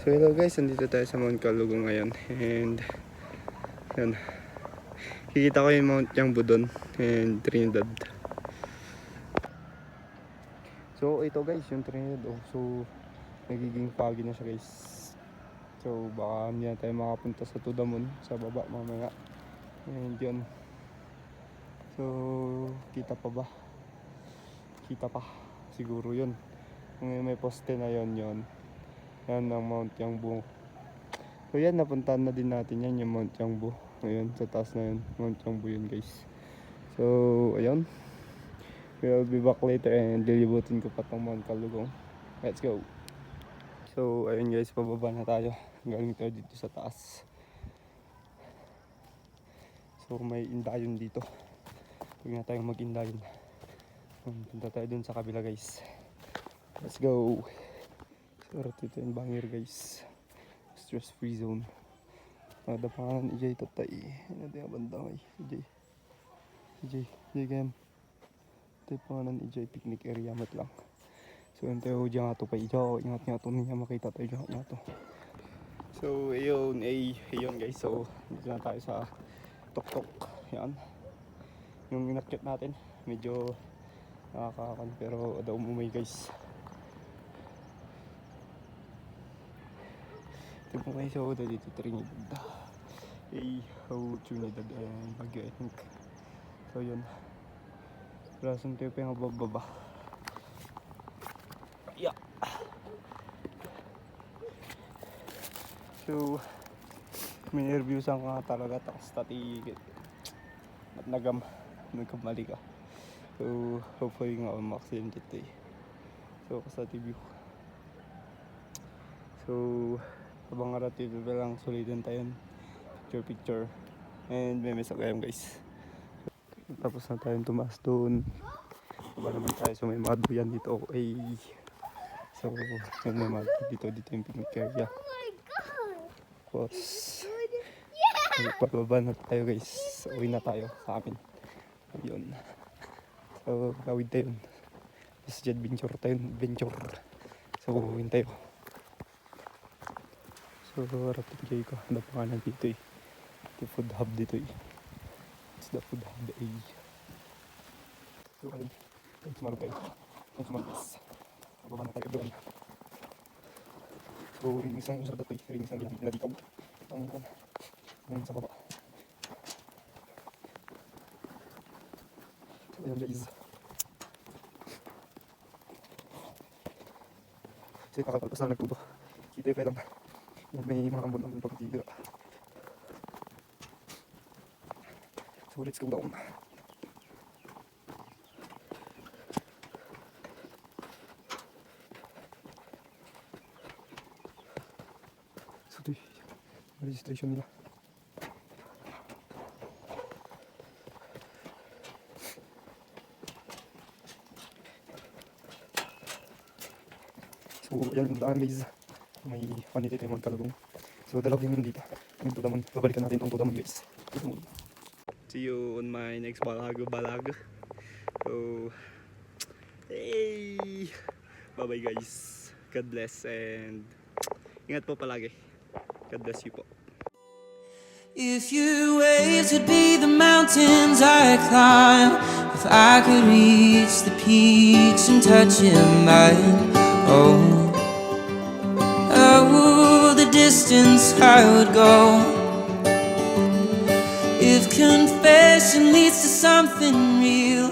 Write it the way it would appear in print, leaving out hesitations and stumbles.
So hello guys, nandito tayo sa Mount Calugong ngayon. And yun, kikita ko yung Mount Yangbu doon and Trinidad. So ito guys, yung Trinidad. So nagiging foggy na siya guys. So baka hindi na tayo makapunta sa Tudamon sa baba mamaya. And yun, so kita pa ba? Kita pa siguro yun. Kung may poste na yun. Yan ang Mount Yangbu. So yan, napuntahan na din natin yan, yung Mount Yangbu. Ayun, sa taas na yun, Mount Yangbu yun guys. So ayun, we'll be back later and lilibutin ko pa tong Mount Calugong. Let's go. So ayun guys, pababa na tayo. Galing tayo dito sa taas. So may indayon dito. Huwag na tayong mag-indayon. Punta tayo dun sa kabila guys. Let's go. So dito yung bangir guys. Stress free zone. Ada pangalan EJ Tatay. Ano yung banda kay EJ game. Ito yung pangalan EJ picnic area mat lang. So ito yung dyan nga to pa EJ. Ingat nga to niya makita tayo dyan nga to. So ayun guys. So dito na tayo sa Tok-Tok. Yan. Yung inakyat natin medyo nakakakan pero daw umumay guys. Ito po guys, so dito Trinidad. Trinidad and Baguio I think. So yun, rason tayo pa yung bababa. Yeah. So may reviews ang nga talaga tapos tatigit at nagkamali ka. So hopefully nga ma-accident ito eh. So sa TV. So habang aratid na lang sulitin tayo picture and may mesa kayong guys. Tapos na tayong tumaas doon. Baba naman tayo, so may mga duyan dito. So may mga dito yung picnic area. Tapos pababa na tayo guys. Uwi na tayo sa amin. Ayun. So gawin tayo. Tapos adventure tayo. So uwin tayo. So harap yung ko. Ano pangalan dito eh. Ito food hub dito eh. It's the food hub eh. So ayun. Thanks marunong tayo. Thanks marunong. Bababa na tayo doon. So yung isang usap dito eh. Yung isang ginadikaw. Ang sa baba. So ayun guys. So kakapalpas na nagtuto. Kita yung kailang. May mga ambon ng pagtitira. So let's go down. So ito yung registration nila. So yan yung daan guys. May panitid yung Mount Calugong. So dalawang yung dito. Yung Tudamon. Babalikan natin itong Tudamon guys. See you on my next balag. So hey, bye bye guys. God bless and ingat po palagi. God bless you po. If your waves would be the mountains I climb, if I could reach the peaks and touch your mind, oh, the distance I would go. If confession leads to something real,